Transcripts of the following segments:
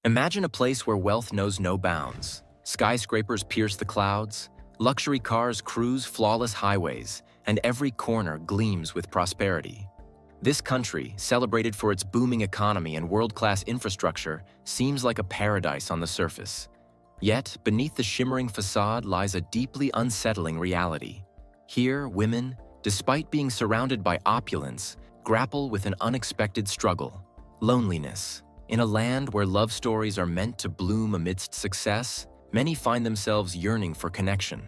Imagine a place where wealth knows no bounds. Skyscrapers pierce the clouds, luxury cars cruise flawless highways, and every corner gleams with prosperity. This country, celebrated for its booming economy and world-class infrastructure, seems like a paradise on the surface. Yet, beneath the shimmering facade lies a deeply unsettling reality. Here, women, despite being surrounded by opulence, grapple with an unexpected struggle: loneliness. In a land where love stories are meant to bloom amidst success, many find themselves yearning for connection.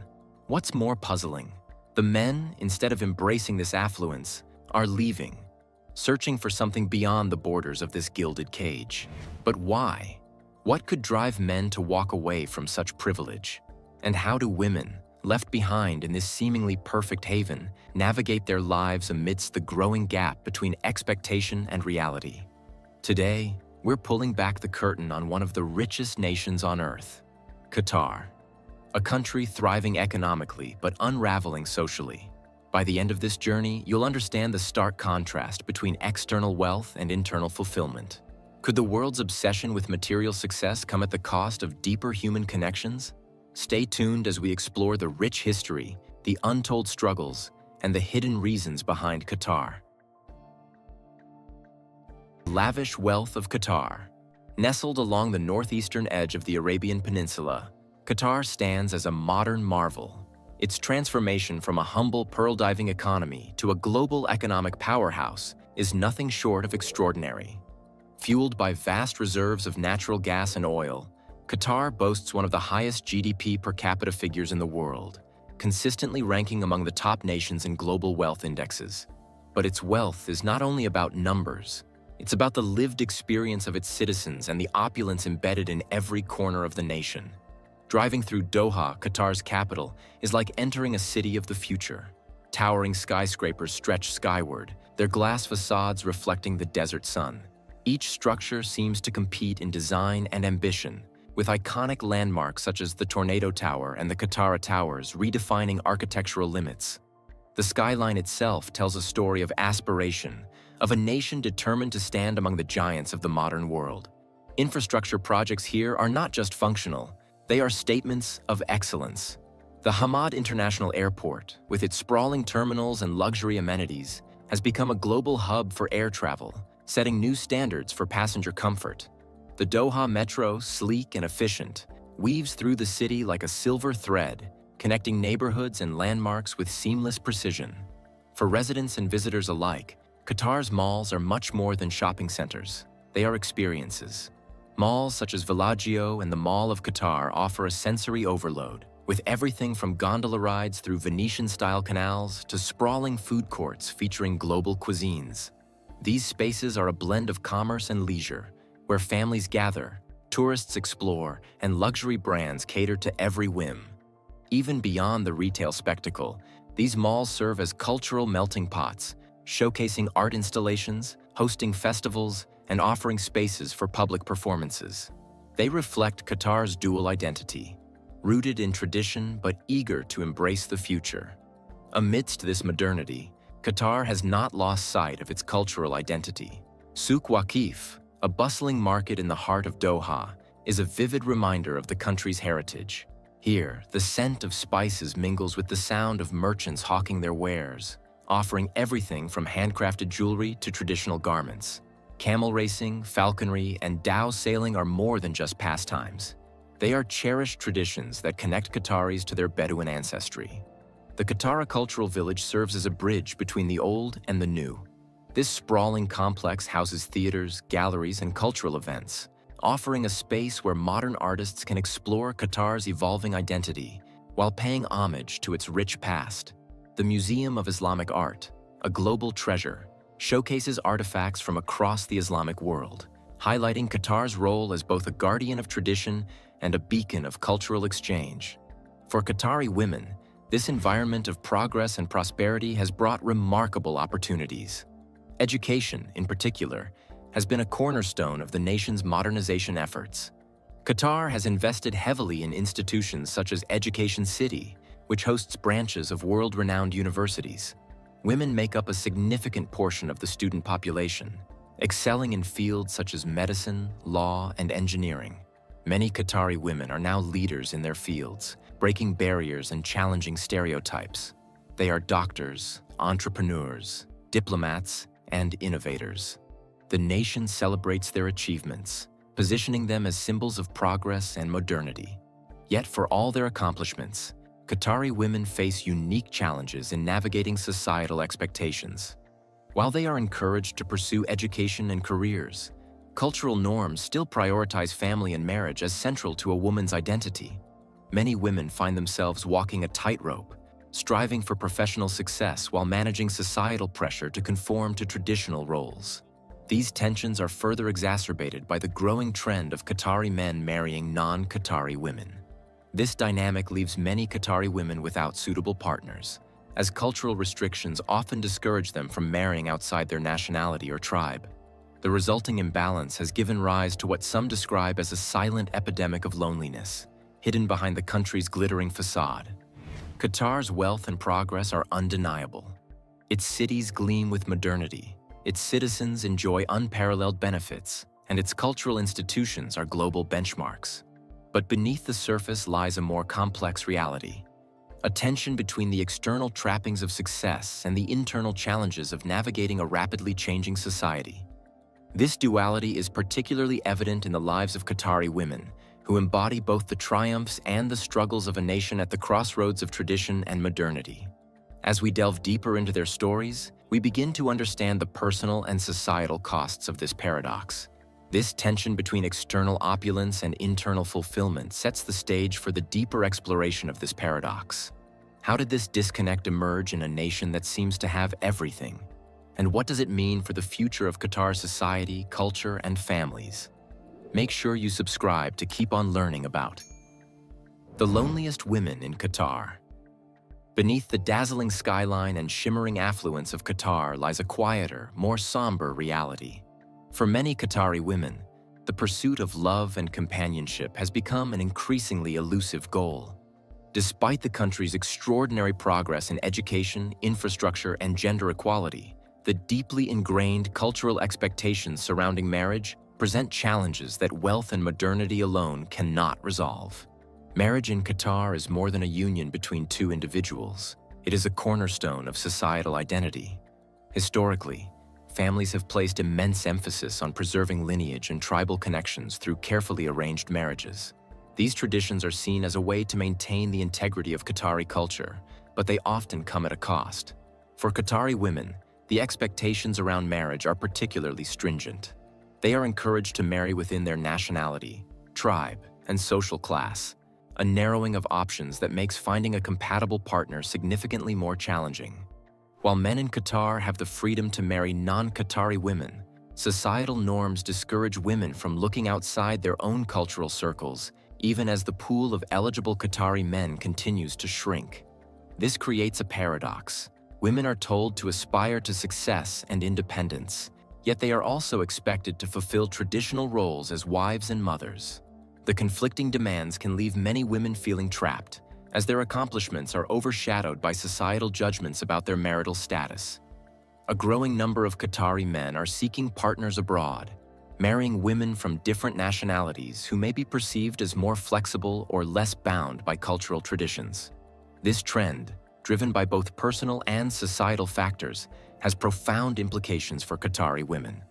What's more puzzling? The men, instead of embracing this affluence, are leaving, searching for something beyond the borders of this gilded cage. But why? What could drive men to walk away from such privilege? And how do women, left behind in this seemingly perfect haven, navigate their lives amidst the growing gap between expectation and reality? Today, we're pulling back the curtain on one of the richest nations on Earth, Qatar. A country thriving economically but unraveling socially. By the end of this journey, you'll understand the stark contrast between external wealth and internal fulfillment. Could the world's obsession with material success come at the cost of deeper human connections? Stay tuned as we explore the rich history, the untold struggles, and the hidden reasons behind Qatar. Lavish wealth of Qatar. Nestled along the northeastern edge of the Arabian Peninsula, Qatar stands as a modern marvel. Its transformation from a humble pearl diving economy to a global economic powerhouse is nothing short of extraordinary. Fueled by vast reserves of natural gas and oil, Qatar boasts one of the highest GDP per capita figures in the world, consistently ranking among the top nations in global wealth indexes. But its wealth is not only about numbers. It's about the lived experience of its citizens and the opulence embedded in every corner of the nation. Driving through Doha, Qatar's capital, is like entering a city of the future. Towering skyscrapers stretch skyward, their glass facades reflecting the desert sun. Each structure seems to compete in design and ambition, with iconic landmarks such as the Tornado Tower and the Qatar Towers redefining architectural limits. The skyline itself tells a story of aspiration, of a nation determined to stand among the giants of the modern world. Infrastructure projects here are not just functional, they are statements of excellence. The Hamad International Airport, with its sprawling terminals and luxury amenities, has become a global hub for air travel, setting new standards for passenger comfort. The Doha Metro, sleek and efficient, weaves through the city like a silver thread, connecting neighborhoods and landmarks with seamless precision. For residents and visitors alike, Qatar's malls are much more than shopping centers. They are experiences. Malls such as Villaggio and the Mall of Qatar offer a sensory overload, with everything from gondola rides through Venetian-style canals to sprawling food courts featuring global cuisines. These spaces are a blend of commerce and leisure, where families gather, tourists explore, and luxury brands cater to every whim. Even beyond the retail spectacle, these malls serve as cultural melting pots, showcasing art installations, hosting festivals, and offering spaces for public performances. They reflect Qatar's dual identity, rooted in tradition but eager to embrace the future. Amidst this modernity, Qatar has not lost sight of its cultural identity. Souk Waqif, a bustling market in the heart of Doha, is a vivid reminder of the country's heritage. Here, the scent of spices mingles with the sound of merchants hawking their wares, offering everything from handcrafted jewelry to traditional garments. Camel racing, falconry, and dhow sailing are more than just pastimes. They are cherished traditions that connect Qataris to their Bedouin ancestry. The Qatar Cultural Village serves as a bridge between the old and the new. This sprawling complex houses theaters, galleries, and cultural events, offering a space where modern artists can explore Qatar's evolving identity while paying homage to its rich past. The Museum of Islamic Art, a global treasure, showcases artifacts from across the Islamic world, highlighting Qatar's role as both a guardian of tradition and a beacon of cultural exchange. For Qatari women, this environment of progress and prosperity has brought remarkable opportunities. Education, in particular, has been a cornerstone of the nation's modernization efforts. Qatar has invested heavily in institutions such as Education City, which hosts branches of world-renowned universities. Women make up a significant portion of the student population, Excelling in fields such as medicine, law, and engineering, many Qatari women are now leaders in their fields, breaking barriers and challenging stereotypes. They are doctors, entrepreneurs, diplomats, and innovators. The nation celebrates their achievements, positioning them as symbols of progress and modernity. Yet for all their accomplishments, Qatari women face unique challenges in navigating societal expectations. While they are encouraged to pursue education and careers, cultural norms still prioritize family and marriage as central to a woman's identity. Many women find themselves walking a tightrope, striving for professional success while managing societal pressure to conform to traditional roles. These tensions are further exacerbated by the growing trend of Qatari men marrying non-Qatari women. This dynamic leaves many Qatari women without suitable partners, as cultural restrictions often discourage them from marrying outside their nationality or tribe. The resulting imbalance has given rise to what some describe as a silent epidemic of loneliness, hidden behind the country's glittering facade. Qatar's wealth and progress are undeniable. Its cities gleam with modernity, its citizens enjoy unparalleled benefits, and its cultural institutions are global benchmarks. But beneath the surface lies a more complex reality, a tension between the external trappings of success and the internal challenges of navigating a rapidly changing society. This duality is particularly evident in the lives of Qatari women, who embody both the triumphs and the struggles of a nation at the crossroads of tradition and modernity. As we delve deeper into their stories, we begin to understand the personal and societal costs of this paradox. This tension between external opulence and internal fulfillment sets the stage for the deeper exploration of this paradox. How did this disconnect emerge in a nation that seems to have everything? And what does it mean for the future of Qatar's society, culture, and families? Make sure you subscribe to keep on learning about the loneliest women in Qatar. Beneath the dazzling skyline and shimmering affluence of Qatar lies a quieter, more somber reality. For many Qatari women, the pursuit of love and companionship has become an increasingly elusive goal. Despite the country's extraordinary progress in education, infrastructure, and gender equality, the deeply ingrained cultural expectations surrounding marriage present challenges that wealth and modernity alone cannot resolve. Marriage in Qatar is more than a union between two individuals. It is a cornerstone of societal identity. Historically, families have placed immense emphasis on preserving lineage and tribal connections through carefully arranged marriages. These traditions are seen as a way to maintain the integrity of Qatari culture, but they often come at a cost. For Qatari women, the expectations around marriage are particularly stringent. They are encouraged to marry within their nationality, tribe, and social class, a narrowing of options that makes finding a compatible partner significantly more challenging. While men in Qatar have the freedom to marry non-Qatari women, societal norms discourage women from looking outside their own cultural circles, even as the pool of eligible Qatari men continues to shrink. This creates a paradox. Women are told to aspire to success and independence, yet they are also expected to fulfill traditional roles as wives and mothers. The conflicting demands can leave many women feeling trapped, as their accomplishments are overshadowed by societal judgments about their marital status. A growing number of Qatari men are seeking partners abroad, marrying women from different nationalities who may be perceived as more flexible or less bound by cultural traditions. This trend, driven by both personal and societal factors, has profound implications for Qatari women.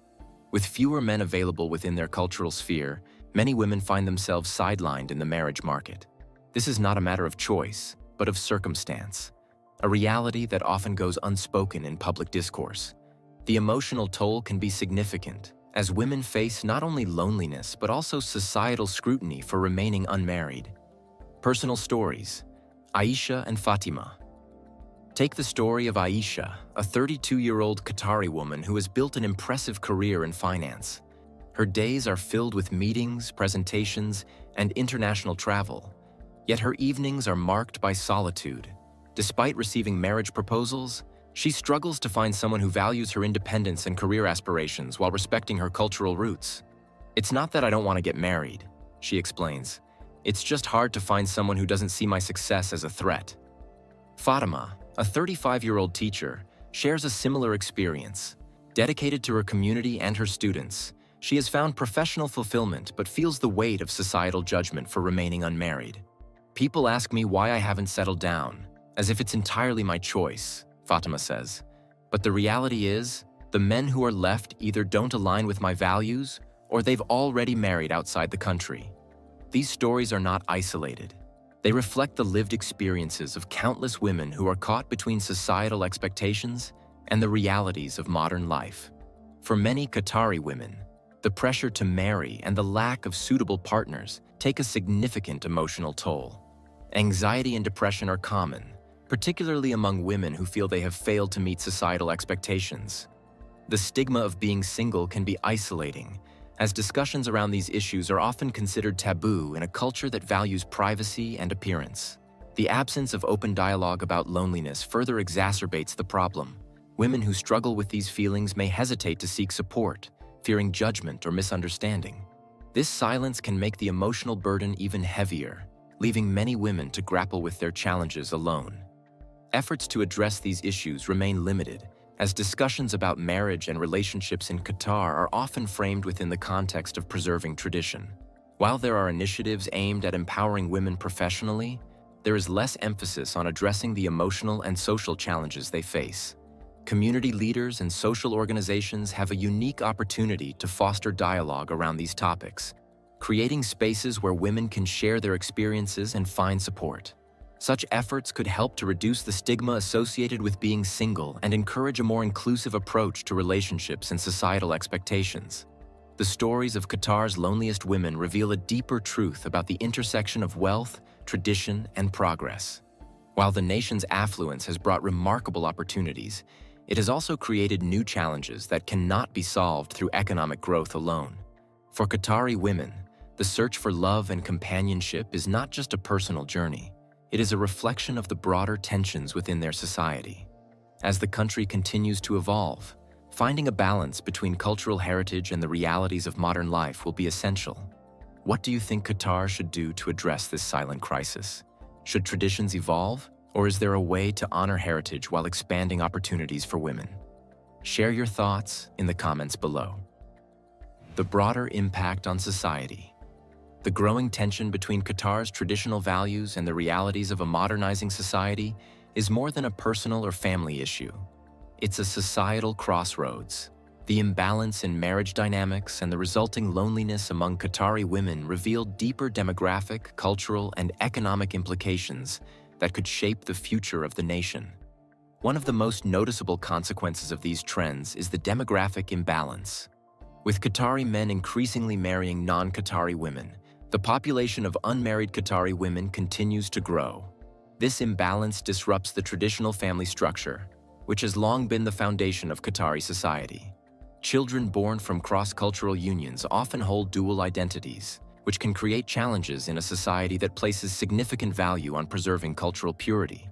With fewer men available within their cultural sphere, many women find themselves sidelined in the marriage market. This is not a matter of choice, but of circumstance, a reality that often goes unspoken in public discourse. The emotional toll can be significant, as women face not only loneliness but also societal scrutiny for remaining unmarried. Personal stories: Aisha and Fatima. Take the story of Aisha, a 32-year-old Qatari woman who has built an impressive career in finance. Her days are filled with meetings, presentations, and international travel. Yet her evenings are marked by solitude. Despite receiving marriage proposals, she struggles to find someone who values her independence and career aspirations while respecting her cultural roots. "It's not that I don't want to get married," she explains. "It's just hard to find someone who doesn't see my success as a threat." Fatima, a 35-year-old teacher, shares a similar experience. Dedicated to her community and her students, she has found professional fulfillment but feels the weight of societal judgment for remaining unmarried. People ask me why I haven't settled down, as if it's entirely my choice, Fatima says. But the reality is, the men who are left either don't align with my values or they've already married outside the country. These stories are not isolated. They reflect the lived experiences of countless women who are caught between societal expectations and the realities of modern life. For many Qatari women, the pressure to marry and the lack of suitable partners take a significant emotional toll. Anxiety and depression are common, particularly among women who feel they have failed to meet societal expectations. The stigma of being single can be isolating, as discussions around these issues are often considered taboo in a culture that values privacy and appearance. The absence of open dialogue about loneliness further exacerbates the problem. Women who struggle with these feelings may hesitate to seek support, fearing judgment or misunderstanding. This silence can make the emotional burden even heavier, leaving many women to grapple with their challenges alone. Efforts to address these issues remain limited, as discussions about marriage and relationships in Qatar are often framed within the context of preserving tradition. While there are initiatives aimed at empowering women professionally, there is less emphasis on addressing the emotional and social challenges they face. Community leaders and social organizations have a unique opportunity to foster dialogue around these topics, creating spaces where women can share their experiences and find support. Such efforts could help to reduce the stigma associated with being single and encourage a more inclusive approach to relationships and societal expectations. The stories of Qatar's loneliest women reveal a deeper truth about the intersection of wealth, tradition, and progress. While the nation's affluence has brought remarkable opportunities, it has also created new challenges that cannot be solved through economic growth alone. For Qatari women, the search for love and companionship is not just a personal journey. It is a reflection of the broader tensions within their society. As the country continues to evolve, finding a balance between cultural heritage and the realities of modern life will be essential. What do you think Qatar should do to address this silent crisis? Should traditions evolve, or is there a way to honor heritage while expanding opportunities for women? Share your thoughts in the comments below. The broader impact on society. The growing tension between Qatar's traditional values and the realities of a modernizing society is more than a personal or family issue. It's a societal crossroads. The imbalance in marriage dynamics and the resulting loneliness among Qatari women reveal deeper demographic, cultural, and economic implications that could shape the future of the nation. One of the most noticeable consequences of these trends is the demographic imbalance. With Qatari men increasingly marrying non-Qatari women, the population of unmarried Qatari women continues to grow. This imbalance disrupts the traditional family structure, which has long been the foundation of Qatari society. Children born from cross-cultural unions often hold dual identities, which can create challenges in a society that places significant value on preserving cultural purity.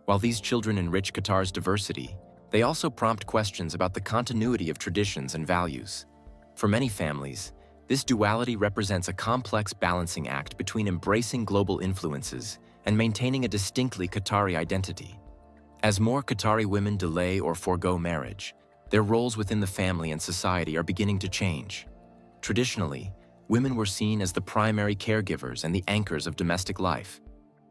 While these children enrich Qatar's diversity, they also prompt questions about the continuity of traditions and values. For many families, this duality represents a complex balancing act between embracing global influences and maintaining a distinctly Qatari identity. As more Qatari women delay or forego marriage, their roles within the family and society are beginning to change. Traditionally, women were seen as the primary caregivers and the anchors of domestic life.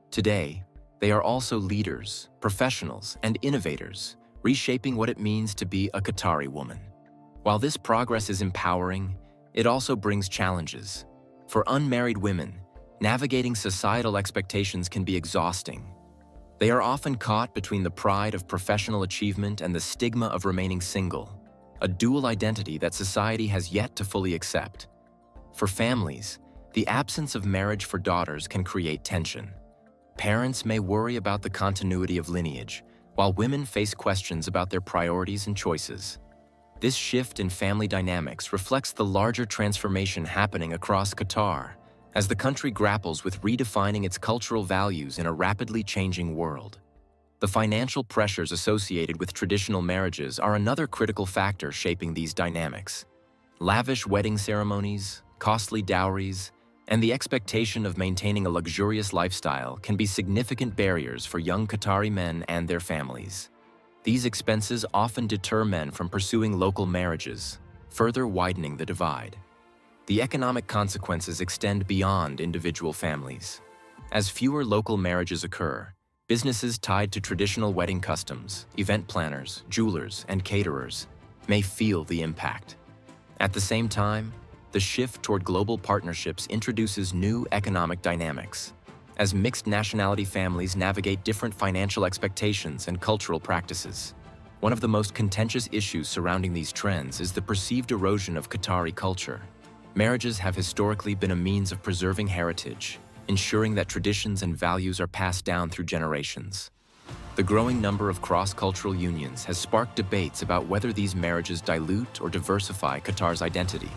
Today, they are also leaders, professionals, and innovators, reshaping what it means to be a Qatari woman. While this progress is empowering, it also brings challenges. For unmarried women, navigating societal expectations can be exhausting. They are often caught between the pride of professional achievement and the stigma of remaining single, a dual identity that society has yet to fully accept. For families, the absence of marriage for daughters can create tension. Parents may worry about the continuity of lineage, while women face questions about their priorities and choices. This shift in family dynamics reflects the larger transformation happening across Qatar as the country grapples with redefining its cultural values in a rapidly changing world. The financial pressures associated with traditional marriages are another critical factor shaping these dynamics. Lavish wedding ceremonies, costly dowries, and the expectation of maintaining a luxurious lifestyle can be significant barriers for young Qatari men and their families. These expenses often deter men from pursuing local marriages, further widening the divide. The economic consequences extend beyond individual families. As fewer local marriages occur, businesses tied to traditional wedding customs, event planners, jewelers, and caterers may feel the impact. At the same time, the shift toward global partnerships introduces new economic dynamics, as mixed nationality families navigate different financial expectations and cultural practices. One of the most contentious issues surrounding these trends is the perceived erosion of Qatari culture. Marriages have historically been a means of preserving heritage, ensuring that traditions and values are passed down through generations. The growing number of cross-cultural unions has sparked debates about whether these marriages dilute or diversify Qatar's identity.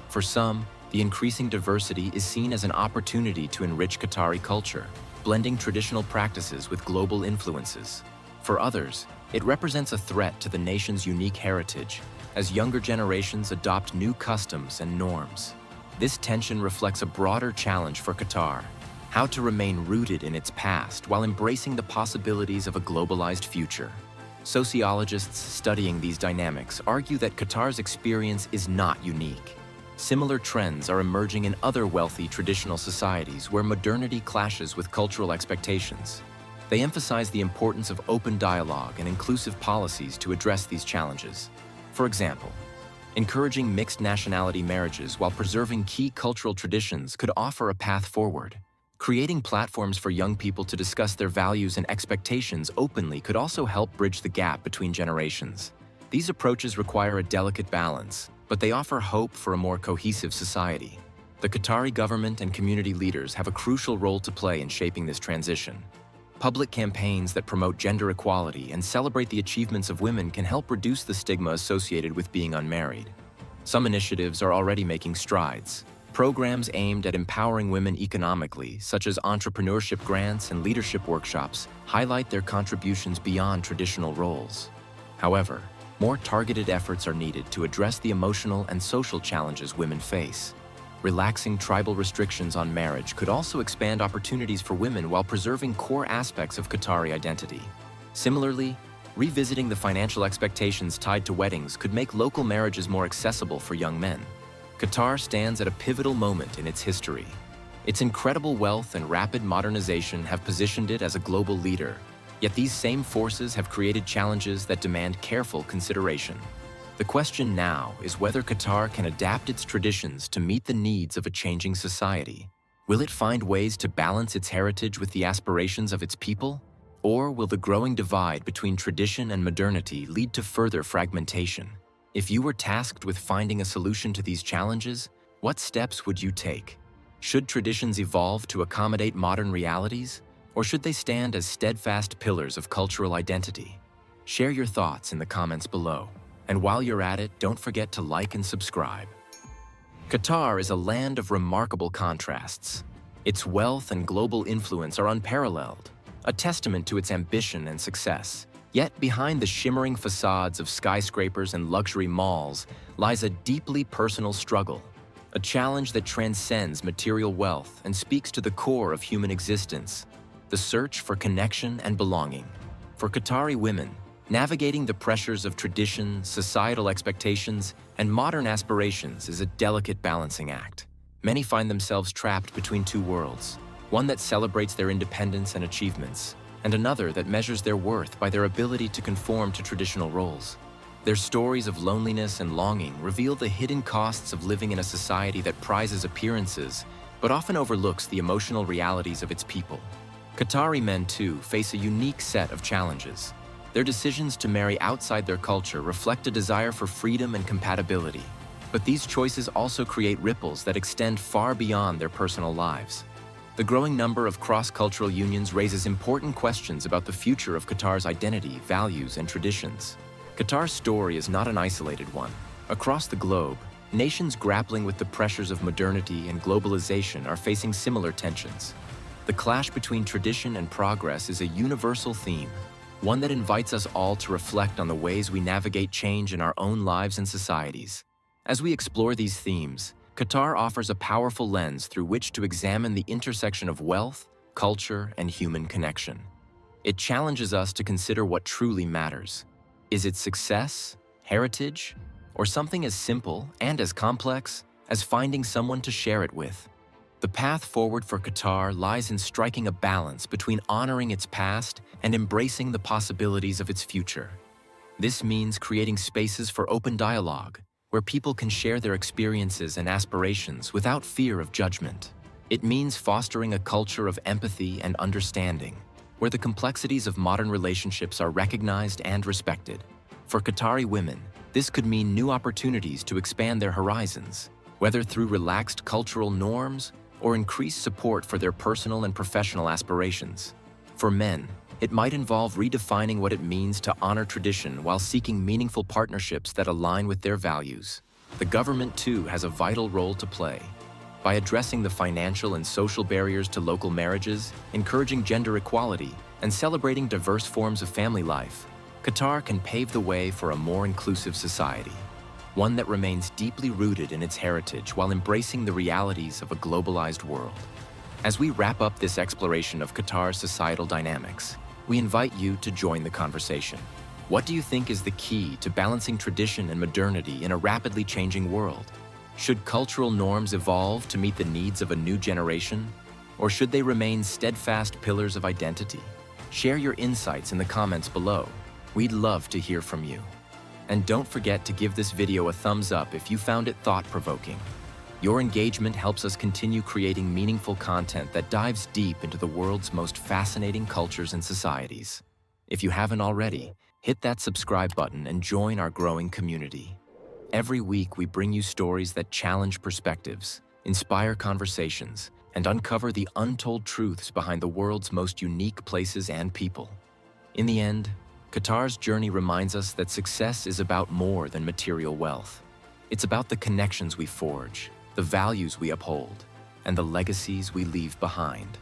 For some, the increasing diversity is seen as an opportunity to enrich Qatari culture, blending traditional practices with global influences. For others, it represents a threat to the nation's unique heritage, as younger generations adopt new customs and norms. This tension reflects a broader challenge for Qatar: how to remain rooted in its past while embracing the possibilities of a globalized future. Sociologists studying these dynamics argue that Qatar's experience is not unique. Similar trends are emerging in other wealthy traditional societies where modernity clashes with cultural expectations. They emphasize the importance of open dialogue and inclusive policies to address these challenges. For example, encouraging mixed nationality marriages while preserving key cultural traditions could offer a path forward. Creating platforms for young people to discuss their values and expectations openly could also help bridge the gap between generations. These approaches require a delicate balance, but they offer hope for a more cohesive society. The Qatari government and community leaders have a crucial role to play in shaping this transition. Public campaigns that promote gender equality and celebrate the achievements of women can help reduce the stigma associated with being unmarried. Some initiatives are already making strides. Programs aimed at empowering women economically, such as entrepreneurship grants and leadership workshops, highlight their contributions beyond traditional roles. However, more targeted efforts are needed to address the emotional and social challenges women face. Relaxing tribal restrictions on marriage could also expand opportunities for women while preserving core aspects of Qatari identity. Similarly, revisiting the financial expectations tied to weddings could make local marriages more accessible for young men. Qatar stands at a pivotal moment in its history. Its incredible wealth and rapid modernization have positioned it as a global leader, yet these same forces have created challenges that demand careful consideration. The question now is whether Qatar can adapt its traditions to meet the needs of a changing society. Will it find ways to balance its heritage with the aspirations of its people? Or will the growing divide between tradition and modernity lead to further fragmentation? If you were tasked with finding a solution to these challenges, what steps would you take? Should traditions evolve to accommodate modern realities, or should they stand as steadfast pillars of cultural identity? Share your thoughts in the comments below. And while you're at it, don't forget to like and subscribe. Qatar is a land of remarkable contrasts. Its wealth and global influence are unparalleled, a testament to its ambition and success. Yet behind the shimmering facades of skyscrapers and luxury malls lies a deeply personal struggle, a challenge that transcends material wealth and speaks to the core of human existence: the search for connection and belonging. For Qatari women, navigating the pressures of tradition, societal expectations, and modern aspirations is a delicate balancing act. Many find themselves trapped between two worlds, one that celebrates their independence and achievements, and another that measures their worth by their ability to conform to traditional roles. Their stories of loneliness and longing reveal the hidden costs of living in a society that prizes appearances, but often overlooks the emotional realities of its people. Qatari men, too, face a unique set of challenges. Their decisions to marry outside their culture reflect a desire for freedom and compatibility. But these choices also create ripples that extend far beyond their personal lives. The growing number of cross-cultural unions raises important questions about the future of Qatar's identity, values, and traditions. Qatar's story is not an isolated one. Across the globe, nations grappling with the pressures of modernity and globalization are facing similar tensions. The clash between tradition and progress is a universal theme, one that invites us all to reflect on the ways we navigate change in our own lives and societies. As we explore these themes, Qatar offers a powerful lens through which to examine the intersection of wealth, culture, and human connection. It challenges us to consider what truly matters: Is it success, heritage, or something as simple and as complex as finding someone to share it with? The path forward for Qatar lies in striking a balance between honoring its past and embracing the possibilities of its future. This means creating spaces for open dialogue, where people can share their experiences and aspirations without fear of judgment. It means fostering a culture of empathy and understanding, where the complexities of modern relationships are recognized and respected. For Qatari women, this could mean new opportunities to expand their horizons, whether through relaxed cultural norms or increased support for their personal and professional aspirations. For men, it might involve redefining what it means to honor tradition while seeking meaningful partnerships that align with their values. The government, too, has a vital role to play. By addressing the financial and social barriers to local marriages, encouraging gender equality, and celebrating diverse forms of family life, Qatar can pave the way for a more inclusive society, one that remains deeply rooted in its heritage while embracing the realities of a globalized world. As we wrap up this exploration of Qatar's societal dynamics, we invite you to join the conversation. What do you think is the key to balancing tradition and modernity in a rapidly changing world? Should cultural norms evolve to meet the needs of a new generation, or should they remain steadfast pillars of identity? Share your insights in the comments below. We'd love to hear from you. And don't forget to give this video a thumbs up if you found it thought-provoking. Your engagement helps us continue creating meaningful content that dives deep into the world's most fascinating cultures and societies. If you haven't already, hit that subscribe button and join our growing community. Every week, we bring you stories that challenge perspectives, inspire conversations, and uncover the untold truths behind the world's most unique places and people. In the end, Qatar's journey reminds us that success is about more than material wealth. It's about the connections we forge, the values we uphold, and the legacies we leave behind.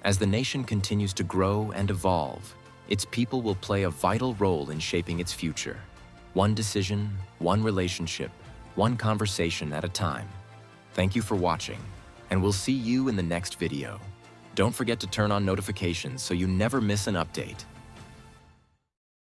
As the nation continues to grow and evolve, its people will play a vital role in shaping its future. One decision, one relationship, one conversation at a time. Thank you for watching, and we'll see you in the next video. Don't forget to turn on notifications so you never miss an update.